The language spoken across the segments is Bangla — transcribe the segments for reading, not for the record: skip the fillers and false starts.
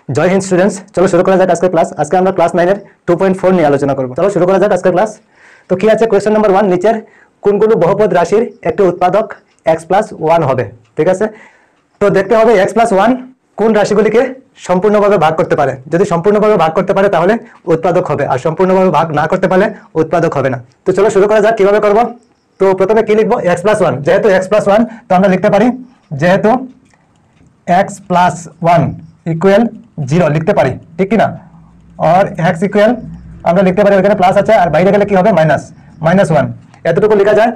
জয় হিন্দ স্টুডেন্টস, চলো শুরু করা যাক আজকের ক্লাস। আজকে আমরা ক্লাস 9 এর 2.4 নিয়ে আলোচনা করব। চলো শুরু করা যাক আজকের ক্লাস। তো কি আছে, কোয়েশ্চেন নাম্বার 1, নিচের কোনগুলো বহুপদ রাশির একটি উৎপাদক x+1 হবে? ঠিক আছে, তো দেখতে হবে x+1 কোন রাশিগুলিকে সম্পূর্ণভাবে ভাগ করতে পারে। যদি সম্পূর্ণভাবে ভাগ করতে পারে তাহলে উৎপাদক হবে, আর সম্পূর্ণভাবে ভাগ না করতে পারলে উৎপাদক হবে না। তো চলো শুরু করা যাক কিভাবে করব। তো প্রথমে কি লিখবো, x+1, যেহেতু x+1 তো আমরা লিখতে পারি যেহেতু x+1 ইকুয়াল 0 লিখতে পারি, ঠিক কি না? আর x ইকুয়াল আমরা লিখতে পারি, ওখানে প্লাস আছে আর বাইরে গেলে কি হবে -1, এতটুকু লেখা যায়?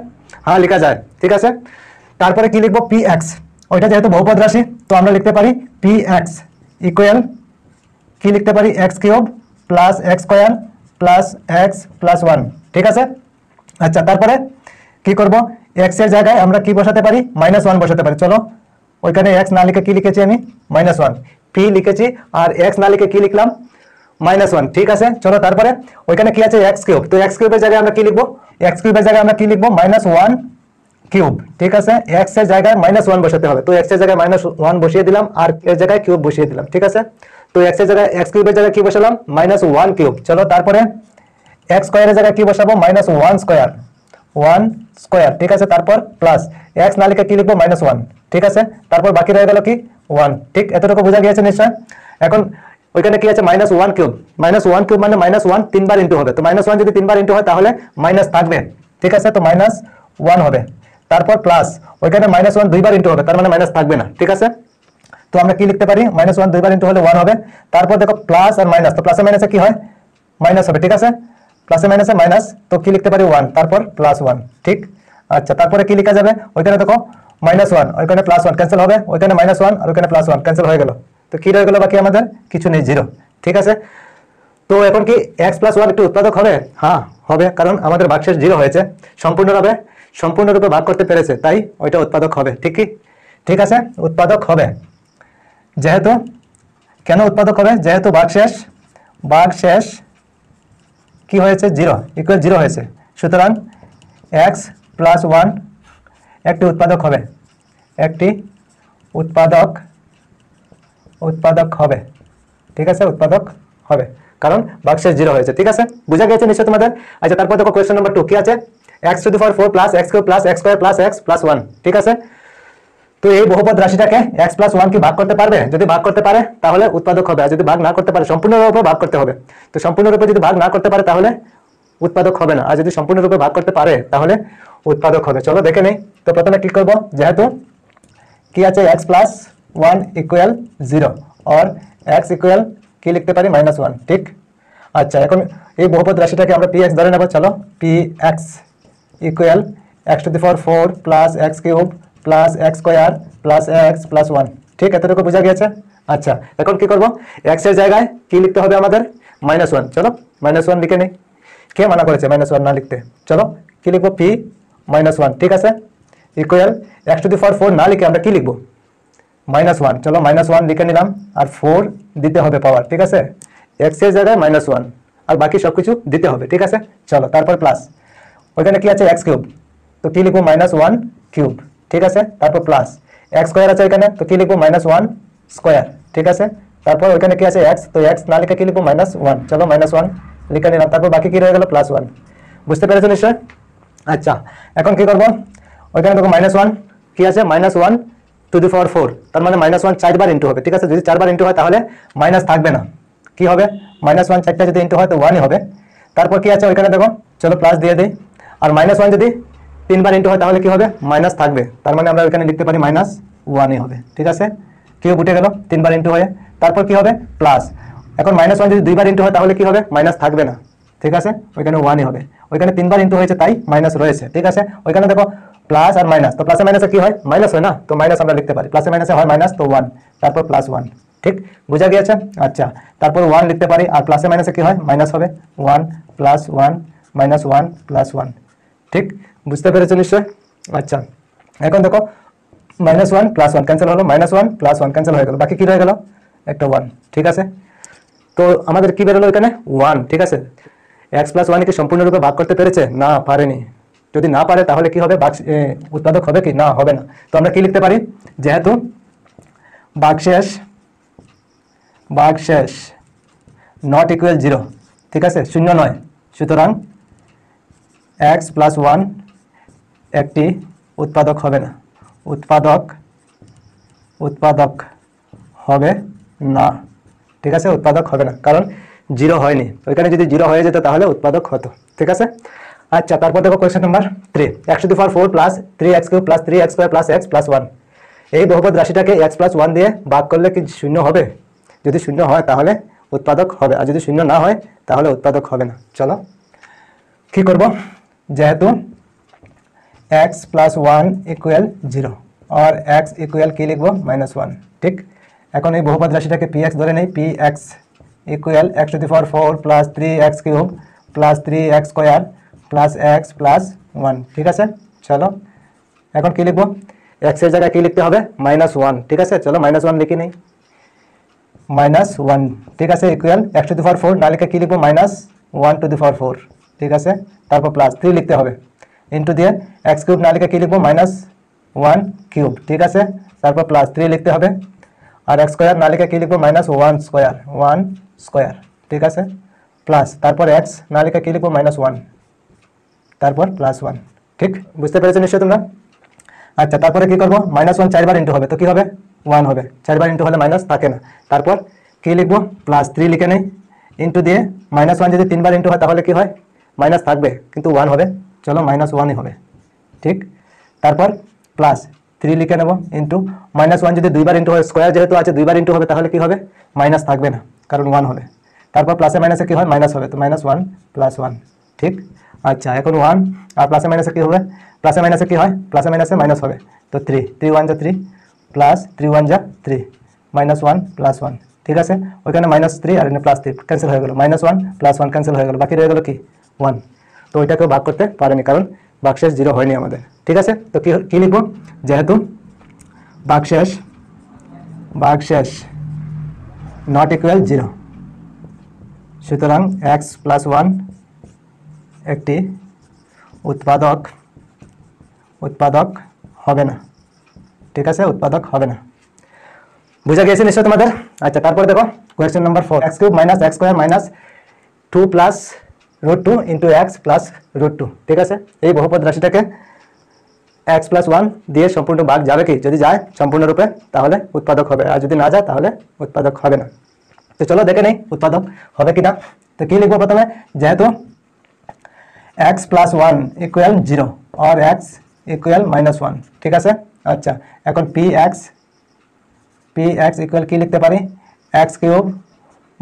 হ্যাঁ লেখা যায়, ঠিক আছে। তারপরে কি লিখবো, px, ওইটা যেহেতু বহুপদ রাশি তো আমরা লিখতে পারি px ইকুয়াল কি লিখতে পারি, x³ plus x² plus x+1, ঠিক আছে। আচ্ছা, তারপরে কি করব, x এর জায়গায় আমরা কি বসাতে পারি, -1 বসাতে পারি। চলো ওইখানে x না লিখে কি লিখেছি আমি, -1, p লিখেছি, আর x না লিখে কি লিখলাম, -1, ঠিক আছে। চলো তারপরে ওইখানে কি আছে, x³, তো x³ এর জায়গায় আমরা কি লিখবো, x³ এর জায়গায় আমরা কি লিখবো, -1³, ঠিক আছে। x এর জায়গায় -1 বসাতে হবে, তো x এর জায়গায় -1 বসিয়ে দিলাম আর এর জায়গায় কিউব বসিয়ে দিলাম, ঠিক আছে। তো x এর জায়গায় x³ এর জায়গায় কি বসালাম, -1³। চলো তারপরে x² এর জায়গায় কি বসাবো, -1², ঠিক আছে। তারপর প্লাস x না লিখে কি লিখবো, -1, ঠিক আছে। তারপর বাকি রয়ে গেল কি 1, ঠিক, এতটুকু বোঝা গিয়েছে নিশ্চয়। এখন ওইখানে কি আছে, -1³ মানে -1 তিনবার ইনটু হবে, তো -1 যদি তিনবার ইনটু হয় তাহলে মাইনাস থাকবে, ঠিক আছে, তো -1 হবে। তারপর প্লাস ওইখানে -1 দুইবার ইনটু হবে, তার মানে মাইনাস থাকবে না, ঠিক আছে। তো আমরা কি লিখতে পারি, -1 দুইবার ইনটু হলে 1 হবে। তারপর দেখো প্লাস আর মাইনাস, তো প্লাসে মাইনাসে কি হয়, মাইনাস হবে, ঠিক আছে। প্লাসে মাইনাসে মাইনাস, তো কি লিখতে পারি 1, তারপর +1, ঠিক। আচ্ছা, তারপরে কি লেখা যাবে, ওইখানে দেখো -1, ওইখানে +1 ক্যান্সেল হবে, ওইখানে -1 আর ওইখানে +1 ক্যান্সেল হয়ে গেল, তো কি রয়ে গেল বাকি আমাদের, কিছু নেই, 0, ঠিক আছে। তো এখন কি x+1 একটি উৎপাদক হবে? হ্যাঁ হবে, কারণ আমাদের ভাগশেষ 0 হয়েছে, সম্পূর্ণরূপে ভাগ করতে পেরেছে, তাই ওইটা উৎপাদক হবে, ঠিক কি, ঠিক আছে, উৎপাদক হবে। যেহেতু কেন উৎপাদক হবে, যেহেতু ভাগশেষ কি হয়েছে, 0 ইকুয়াল 0 হয়েছে, সুতরাং x+1 একটি উৎপাদক হবে, একটি উৎপাদক হবে, ঠিক আছে, উৎপাদক হবে, কারণ ভাগশেষ 0 হয়েছে, ঠিক আছে, বুঝা গেছে নিশ্চয় তোমাদের। আচ্ছা, তারপর দেখো কোয়েশ্চেন নাম্বার 2 কি আছে, x⁴ plus x³ plus x² plus x+1, ঠিক আছে। তো এই বহুপদ রাশিটাকে x+1 কি ভাগ করতে পারবে? যদি ভাগ করতে পারে তাহলে উৎপাদক হবে, আর যদি ভাগ না করতে পারে, সম্পূর্ণরূপে ভাগ করতে হবে, তো সম্পূর্ণরূপে যদি ভাগ না করতে পারে তাহলে উৎপাদক হবে না, আর যদি সম্পূর্ণরূপে ভাগ করতে পারে তাহলে উৎপাদক হবে। চলো দেখে নেই। তো প্রথমে কি করব, যেহেতু কি আছে, x+1 ইকুয়াল 0 আর x ইকুয়াল কি লিখতে পারি, -1, ঠিক। আচ্ছা, এখন এই বহুপদ রাশিটাকে আমরা px ধরে নেব। চলো px equal x⁴ plus x³ plus x² plus x+1, ঠিক, এতটুকু বোঝা গিয়েছে। আচ্ছা, এখন কি করব, x এর জায়গায় কি লিখতে হবে আমাদের, -1, চলো -1 লিখে নেই। কে মানা করেছে -1 না লিখতে? চলো কি লিখবো, p-1, ঠিক আছে, ইকুয়াল x⁴ না লিখে আমরা কি লিখবো, -1, চলো -1 লিখে নিলাম, আর 4 দিতে হবে পাওয়ার, ঠিক আছে, x এর জায়গায় -1 আর বাকি সবকিছু দিতে হবে, ঠিক আছে। চলো তারপর প্লাস ওইখানে কি আছে, x³, তো কি লিখবো, -1³, ঠিক আছে। তারপর প্লাস x² আছে এখানে, তো কি লিখবো, -1², ঠিক আছে। তারপর ওইখানে কি আছে, x, তো x না লিখে কি লিখবো, -1, চলো -1 লিখে নিলাম। তারপর বাকি কি রয়ে গেল, +1, বুঝতে পেরেছো নিশ্চয়। আচ্ছা, এখন কি করবো, ওইখানে দেখো -1 কি আছে, -1⁴, তার মানে -1 4বার ইনটু হবে, ঠিক আছে। যদি 4বার ইনটু হয় তাহলে মাইনাস থাকবে না, কি হবে, -1 4টা যদি ইনটু হয় তো 1ই হবে। তারপর কি আছে ওইখানে দেখো, চলো প্লাস দিয়ে দিই, আর -1 যদি 3বার ইনটু হয় তাহলে কি হবে, মাইনাস থাকবে, তার মানে আমরা ওইখানে লিখতে পারি -1ই হবে, ঠিক আছে। কিউব উঠে গেল 3বার ইনটু হয়ে, তারপর কি হবে, প্লাস। এখন -1 যদি 2বার ইনটু হয় তাহলে কি হবে, মাইনাস থাকবে না, ঠিক আছে, ওইখানে 1ই হবে। ওইখানে 3বার ইনটু হয়েছে তাই মাইনাস রয়েছে, ঠিক আছে। ওইখানে দেখো প্লাস আর মাইনাস, তো প্লাসে মাইনাসে কি হয়, মাইনাস হয় না, তো মাইনাস আমরা লিখতে পারি, প্লাসে মাইনাসে হয় মাইনাস, তো 1, তারপর +1, ঠিক, বুঝা গিয়েছে। আচ্ছা, তারপর 1 লিখতে পারি, আর প্লাসে মাইনাসে কি হয়, মাইনাস হবে, 1 + 1 -1 + 1, ঠিক, বুঝতে পেরেছো নিশ্চয়। আচ্ছা, এখন দেখো -1 + 1 ক্যান্সেল হলো, -1 + 1 ক্যান্সেল হয়ে গেল, বাকি কি রয়ে গেল, একটা 1, ঠিক আছে। তো আমাদের কি বেরোলো এখানে, 1, ঠিক আছে। x+1 কি সম্পূর্ণরূপে ভাগ করতে পেরেছে? না, পারেনি। যদি না পারে তাহলে কি হবে, উৎপাদক হবে কি, না হবে না। তো আমরা কি লিখতে পারি, যেহেতু ভাগশেষ ভাগশেষ নট ইকুয়াল 0, ঠিক আছে, শূন্য নয়। সুতরাং x প্লাস 1 একটি উৎপাদক হবে না, উৎপাদক হবে না, ঠিক আছে, উৎপাদক হবে না, কারণ 0 হয়নি। ওইখানে যদি 0 হয়ে যেত তাহলে উৎপাদক হতো, ঠিক আছে। আচ্ছা, তারপর দেখো question number 3, x to the power 4 plus 3x cube plus 3x square plus x plus 1, এই বহুপদ রাশিটাকে x প্লাস 1 দিয়ে ভাগ করলে কি শূন্য হবে? যদি শূন্য হয় তাহলে উৎপাদক হবে, আর যদি শূন্য না হয় তাহলে উৎপাদক হবে না। চলো কি করব, যেহেতু x প্লাস 1 ইকুয়াল 0 আর x ইকুয়াল কি লিখবো -1, ঠিক। এখন এই বহুপদ রাশিটাকে px ধরে নেই, px equal x to the power 4 plus 3x cube plus 3x square plus x plus 1, ঠিক আছে। চলো এখন কি লিখবো, x এর জায়গায় কি লিখতে হবে -1, ঠিক আছে। চলো -1 লিখি নেই, -1, ঠিক আছে, ইকুয়াল x টু দি পাওয়ার 4 না লিখে কি লিখবো -1 টু দি পাওয়ার 4, ঠিক আছে। তারপর প্লাস 3 লিখতে হবে, ইন্টু দিয়ে x কিউব না লিখে কি লিখবো -1 কিউব, ঠিক আছে। তারপর প্লাস 3 লিখতে হবে, আর x স্কয়ার না লিখে কি লিখবো -1 স্কয়ার, ঠিক আছে। প্লাস তারপর x না লিখে কি লিখবো -1, তারপর প্লাস 1, ঠিক। বুঝতে পেরেছো নিশ্চয়ই তোমরা? আচ্ছা, তারপরে কি করবো, -1 4 বার ইন্টু হবে তো কি হবে 1 হবে, 4 বার ইন্টু হলে মাইনাস থাকে না। তারপর কি লিখবো, প্লাস 3 লিখে নেই, ইন্টু দিয়ে -1 যদি 3 বার ইন্টু হয় তাহলে কি হয়, মাইনাস থাকবে কিন্তু 1 হবে। চলো -1ই হবে, ঠিক। তারপর প্লাস 3 লিখে নেব, ইন্টু -1 যদি 2 বার ইন্টু হয়, স্কয়ার যেহেতু আছে 2 বার ইন্টু হবে তাহলে কি হবে, মাইনাস থাকবে না, কারণ 1 হবে। তারপর প্লাসে মাইনাসে কি হয়, মাইনাস হবে, তো -1 প্লাস 1, ঠিক। আচ্ছা, এখন 1 আর প্লাসে মাইনাসে কি হবে, প্লাসে মাইনাসে কি হয়, প্লাসে মাইনাসে মাইনাস হবে, তো 3 1 যা 3 প্লাস 3 1 যা 3, -1 প্লাস 1, ঠিক আছে। ওইখানে -3 আর এখানে +3 ক্যান্সেল হয়ে গেল, -1 প্লাস 1 ক্যান্সেল হয়ে গেল, বাকি রয়ে গেল কি 1। তো ওইটাকেও ভাগ করতে পারেনি কারণ ভাগশেষ 0 হয়নি আমাদের, ঠিক আছে। তো কি লিখবো, যেহেতু ভাগশেষ নট ইকুয়াল 0, সুতরাং x প্লাস 1 একটি উৎপাদক হবে না, ঠিক আছে, উৎপাদক হবে না। বুঝা গিয়েছে নিশ্চয় তোমাদের? আচ্ছা, তারপর দেখো question number 4, x cube minus x square minus 2 plus √2 into x plus √2, ঠিক আছে। এই বহুপদ রাশিটাকে x প্লাস 1 দিয়ে সম্পূর্ণ ভাগ যাবে কি, যদি যায় সম্পূর্ণরূপে তাহলে উৎপাদক হবে, আর যদি না যায় তাহলে উৎপাদক হবে না। তো চলো দেখে নেই উৎপাদক হবে কিনা। তো কি লিখবো প্রথমে, যেহেতু x প্লাস 1 ইকুয়াল 0 আর x ইকুয়াল -1, ঠিক আছে। আচ্ছা, এখন px ইকুয়াল কি লিখতে পারি, x cube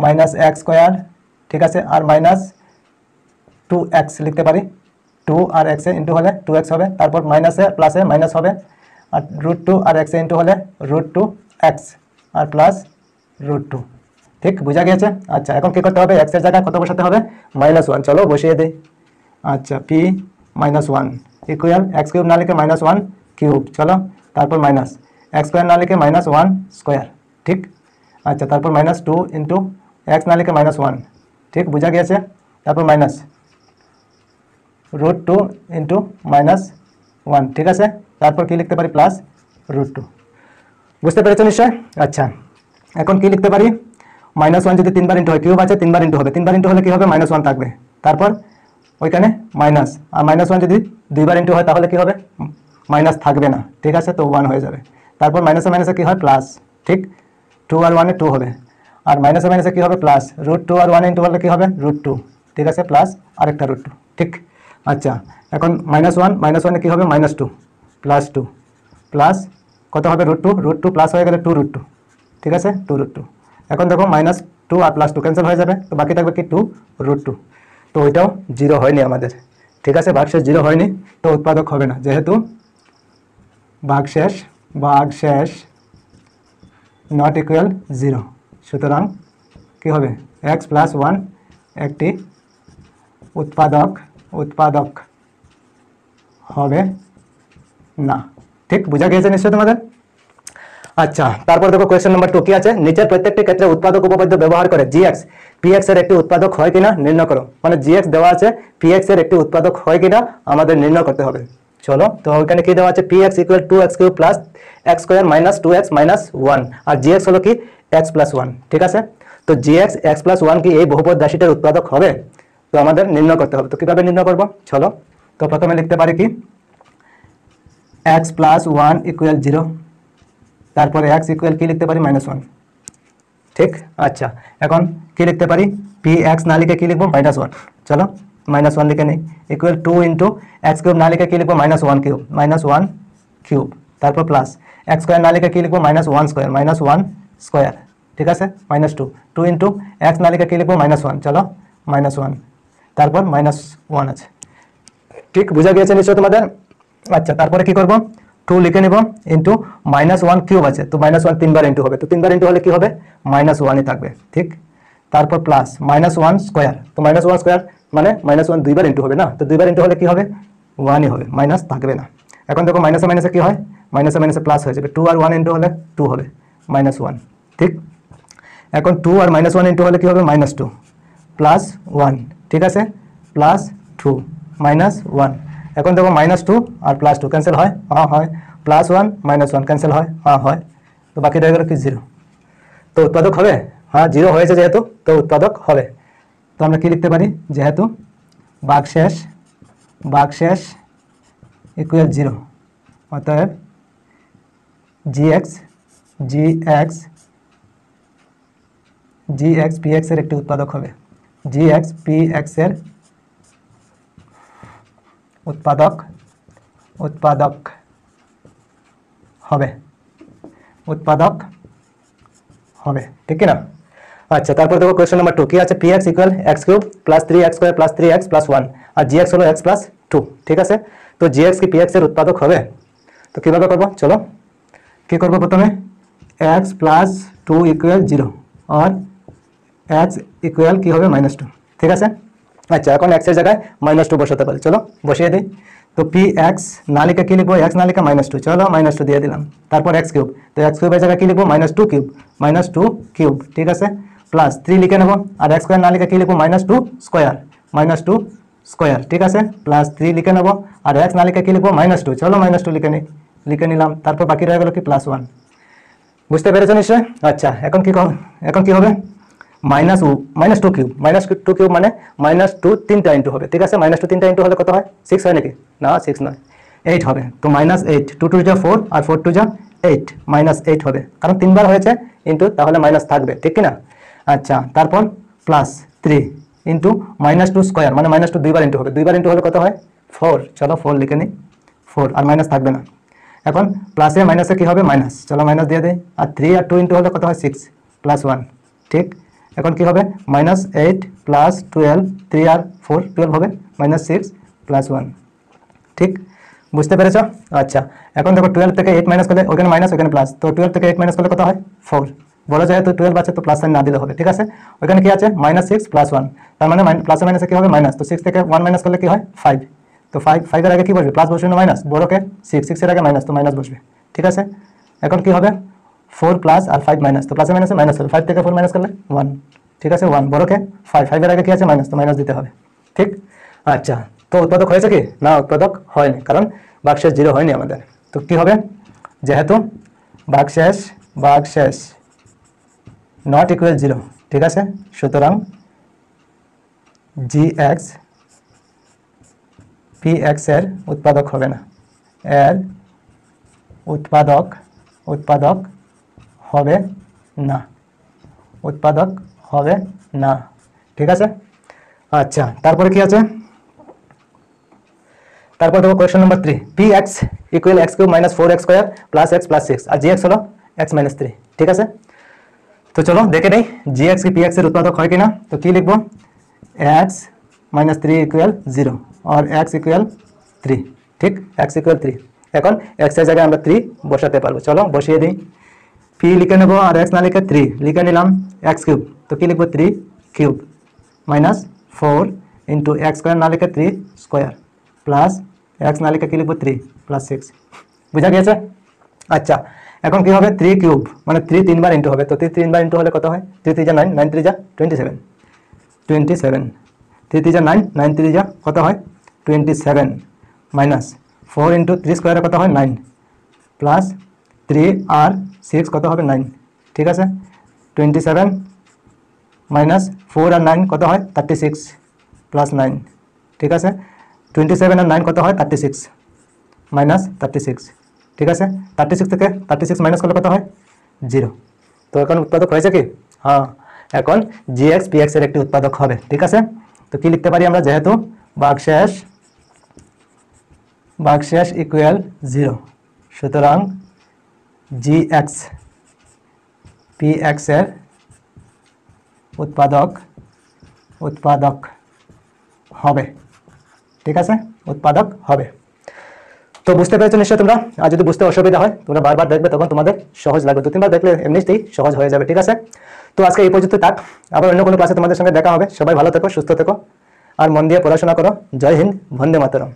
minus x square, ঠিক আছে, আর মাইনাস 2x লিখতে পারি, 2 আর x এ ইন্টু হলে 2x হবে, তারপর মাইনাসে প্লাসে মাইনাস হবে, আর √2 আর x এ ইন্টু হলে √2x আর প্লাস √2, ঠিক। বুঝা গিয়েছে? আচ্ছা, এখন কি করতে হবে, x এর জায়গায় কত বসাতে হবে, -1, চলো বসিয়ে দিই। আচ্ছা, p -1 ইকুয়াল x কিউব না লিখে -1 কিউব, চলো, তারপর মাইনাস x স্কয়ার না লিখে -1 স্কয়ার, ঠিক। আচ্ছা, তারপর -2 ইন্টু x না লিখে -1, ঠিক, বুঝা গিয়েছে। তারপর মাইনাস √2 ইন্টু -1, ঠিক আছে। তারপর কি লিখতে পারি, প্লাস √2। বুঝতে পেরেছো নিশ্চয়? আচ্ছা, এখন কি লিখতে পারি, -1 যদি 3 বার ইন্টু হয়, কিউব আছে 3 বার ইন্টু হবে, 3 বার ইন্টু হলে কি হবে, -1 থাকবে, তারপর ওইখানে মাইনাস, আর -1 যদি 2 বার ইন্টু হয় তাহলে কি হবে, মাইনাস থাকবে না, ঠিক আছে, তো 1 হয়ে যাবে। তারপর মাইনাসে মাইনাসে কি হয়, প্লাস, ঠিক, 2 আর 1 2 হবে, আর মাইনাসে মাইনাসে কি হবে, প্লাস, √2 আর 1 ইন্টু হলে কি হবে, √2, ঠিক আছে, প্লাস আরেকটা √2, ঠিক। আচ্ছা, এখন -1 কি হবে, -2 প্লাস 2 প্লাস কত হবে, √2 প্লাস হয়ে গেলে 2√2, ঠিক আছে, 2√2। এখন দেখো -2 আর +2 ক্যান্সেল হয়ে যাবে, তো বাকি থাকবে কি 2√2। তো ওইটাও 0 হয়নি আমাদের, ঠিক আছে, ভাগশেষ 0 হয়নি, তো উৎপাদক হবে না, যেহেতু ভাগশেষ নট ইকুয়াল 0, সুতরাং কি হবে, x প্লাস 1 একটি উৎপাদক হবে না, ঠিক। বুঝা গিয়েছে নিশ্চয় তোমাদের? আচ্ছা, তারপর দেখো কোয়েশ্চেন নাম্বার 2 কি আছে, নিচের প্রত্যেকটি ক্ষেত্রে উৎপাদক উপপাদ্য ব্যবহার করে gx px এর একটি উৎপাদক হয় কিনা নির্ণয় করো। মানে gx দেওয়া আছে, px এর একটি উৎপাদক হয় কিনা আমাদের নির্ণয় করতে হবে। চলো, তো ওখানে কি দেওয়া আছে, px equal 2x cube plus x square minus 2x minus 1, আর gx হলো কি এক্স প্লাস ওয়ান, ঠিক আছে। তো জি এক্স এক্স প্লাস ওয়ান কি এই বহুপদ রাশিটার উৎপাদক হবে? তো আমাদের নির্ণয় করতে হবে। তো কীভাবে নির্ণয় করবো চলো। তো প্রথমে লিখতে পারি কি এক্স প্লাস ওয়ান ইকুয়াল 0, তারপরে এক্স ইকুয়াল কি লিখতে পারি -1, ঠিক। আচ্ছা এখন কি লিখতে পারি, পি এক্স না লিখে কি লিখবো -1, চলো -1 লিখে নেই, ইকুয়াল 2 ইন্টু এক্স কিউব না লিখে কি লিখবো -1 কিউব, -1 কিউব, তারপর প্লাস এক্স স্কোয়ার না লিখে কি লিখবো -1 স্কোয়ার, -1 স্কোয়ার, ঠিক আছে, -2, 2 ইন্টু এক্স না লিখে কি লিখবো -1, চলো -1, তারপর -1 আছে, ঠিক বুঝা গিয়েছে নিশ্চয় তোমাদের। আচ্ছা তারপরে কি করব, 2 লিখে নেব ইন্টু -1 কিউব আছে, তো -1 তিনবার ইন্টু হবে, তো তিনবার ইন্টু হলে কি হবে -1ই থাকবে, ঠিক। তারপর প্লাস -1 স্কোয়ার, তো -1 স্কোয়ার মানে -1 দুইবার ইন্টু হবে না, তো দুইবার ইন্টু হলে কি হবে 1ই হবে, মাইনাস থাকবে না। এখন দেখো মাইনাসে মাইনাসে কি হয়, মাইনাসে মাইনাসে প্লাস হয়ে যাবে, 2 আর 1 ইন্টু হলে 2 হবে -1, ঠিক। এখন 2 আর -1 ইন্টু হলে কি হবে -2 প্লাস 1, ঠিক আছে, প্লাস 2 -1। এখন দেখো -2 আর +2 ক্যান্সেল হয়, হ্যাঁ হয়, +1 -1 ক্যান্সেল হয়, হ্যাঁ হয়, তো বাকি রয়ে গেল কি 0। তো উৎপাদক হবে, হ্যাঁ 0 হয়েছে যেহেতু তো উৎপাদক হবে। তো আমরা কি লিখতে পারি, যেহেতু ভাগশেষ ইকুয়াল 0, অতএব gx px এর একটি উৎপাদক হবে, gx px এর উৎপাদক হবে, ঠিক কি না। আচ্ছা তারপর দেখো কোয়েশ্চেন নাম্বার 2 কি আছে, px equal x cube plus 3x square plus 3x plus 1 আর gx হলো x প্লাস 2, ঠিক আছে। তো gx কি px এর উৎপাদক হবে? তো কীভাবে করবো চলো, কি করবো প্রথমে x প্লাস 2 ইকুয়াল 0 আর x ইকুয়াল কি হবে -2, ঠিক আছে। আচ্ছা এখন x এর জায়গায় -2 বসাতে পারি, চলো বসিয়ে দিই। তো px না লিখে কি লিখবো, x না লিখে -2, চলো -2 দিয়ে দিলাম। তারপর x কিউব, তো x কিউবের জায়গায় কি লিখবো -2 কিউব, ঠিক আছে, প্লাস 3 লিখে নেবো, আর x স্কোয়ার না লিখে কি লিখবো -2 স্কোয়ার, ঠিক আছে, প্লাস 3 লিখে নেবো, আর x না লিখে কি লিখবো -2, চলো -2 লিখে নিলাম। তারপর বাকি রয়ে গেল কি +1, বুঝতে পেরেছো নিশ্চয়। আচ্ছা এখন কি হবে -2 কিউব, -2 কিউব মানে -2 তিনটা ইন্টু হবে, ঠিক আছে, -2 তিনটা ইন্টু হলে কত হয় 6 হয় নাকি, না 6 নয় 8 হবে, তো -8, 2 2 যা 4 আর 4 2 যা 8, -8 হবে, কারণ তিনবার হয়েছে ইন্টু, তাহলে মাইনাস থাকবে, ঠিক কি না। আচ্ছা তারপর প্লাস 3 ইন্টু -2 স্কোয়ার মানে -2 দুইবার ইন্টু হবে, দুইবার ইন্টু হলে কত হয় 4, চলো 4 লিখে নিই, 4 আর মাইনাস থাকবে না। এখন প্লাসে মাইনাসে কি হবে মাইনাস, চলো মাইনাস দিয়ে দেয়, আর 3 আর 2 ইন্টু হলে কত হয় 6 প্লাস 1, ঠিক। এখন কি হবে -8 প্লাস 12, 3 আর 4 12 হবে, -6 প্লাস 1, ঠিক বুঝতে পেরেছ। আচ্ছা এখন দেখো 12 থেকে 8 মাইনাস করলে, ওখানে মাইনাস ওখানে প্লাস, তো 12 থেকে 8 মাইনাস করলে কত হয় 4, বড় যেহেতু 12 আছে তো প্লাস সাইন না দিলে হবে, ঠিক আছে। ওখানে কি আছে -6 প্লাস 1, তার মানে প্লাসে মাইনাসে কি হবে মাইনাস, তো 6 থেকে 1 মাইনাস করলে কি হয় 5, তো 5 এর আগে কি বসবে প্লাস বসবে না মাইনাস, বড়কে 6 এর আগে মাইনাস, তো মাইনাস বসবে, ঠিক আছে। এখন কি হবে 4 প্লাস আর 5 মাইনাস, তো প্লাসে মাইনাসে মাইনাস হবে, 5 থেকে 4 মাইনাস করলে 1, ঠিক আছে, 1 বড়কে 5 এর আগে কি আছে মাইনাস, তো মাইনাস দিতে হবে, ঠিক। আচ্ছা তো উৎপাদক হয়েছে কি না, উৎপাদক হয়নি, কারণ ভাগশেষ 0 হয়নি আমাদের। তো কি হবে, যেহেতু ভাগশেষ নট ইকুয়াল 0, ঠিক আছে, সুতরাং gx px এর উৎপাদক হবে না, এর উৎপাদক হবে না, ঠিক আছে। আচ্ছা তারপরে কি আছে, তারপর দেখো question number 3 px equal x cube minus 4x square plus x plus 6 আর gx হলো x মাইনাস 3, ঠিক আছে। তো চলো দেখে নেই gx কি px এর উৎপাদক হয় কিনা। তো কি লিখবো, x মাইনাস 3 ইকুয়াল 0 আর x ইকুয়াল 3, ঠিক, x ইকুয়াল 3। এখন x এর জায়গায় আমরা 3 বসাতে পারবো, চলো বসিয়ে দিই, p লিখে নেবো আর x না লিখে 3 লিখে নিলাম, x কিউব, তো কি লিখবো 3 cube minus 4 into x square না লিখে 3 স্কোয়ার প্লাস x না লিখে কি লিখবো 3 প্লাস 6, বুঝা গিয়েছে। আচ্ছা এখন কি হবে 3 কিউব মানে 3 তিনবার ইন্টু হবে, তো 3 তিনবার ইন্টু হলে কত হয়, 3 3 যা 9, 9 3 যা 27, 3 3 যা 9, 9 3 যা কত হয় 27 মাইনাস 4 ইন্টু 3 স্কোয়ারে কত হয় 9 প্লাস 3 আর 6 কত হবে 9, ঠিক আছে। 27 মাইনাস 4 আর 9 কত হয় 36 প্লাস 9, ঠিক আছে। 27 আর 9 কত হয় 36 মাইনাস 36, ঠিক আছে। 36 থেকে 36 মাইনাস করলে কত হয় 0। তো এখন উৎপাদক হয়েছে কি? হ্যাঁ, এখন gx px এর একটি উৎপাদক হবে, ঠিক আছে। তো কি লিখতে পারি আমরা, যেহেতু ভাগশেষ ইকুয়াল 0, সুতরাং gx px এর উৎপাদক হবে, ঠিক আছে, উৎপাদক হবে। তো বুঝতে পেরেছো নিশ্চয় তোমরা। আর যদি বুঝতে অসুবিধা হয় তোমরা বারবার দেখবে, তখন তোমাদের সহজ লাগবে। 2-3 বার দেখলে এমনিতেই সহজ হয়ে যাবে, ঠিক আছে। তো আজকে এই পর্যন্ত থাক, আবার অন্য কোনো ক্লাসে তোমাদের সঙ্গে দেখা হবে। সবাই ভালো থেকো, সুস্থ থেকো, আর মন দিয়ে পড়াশোনা করো। জয় হিন্দ, বন্দে মাতরম।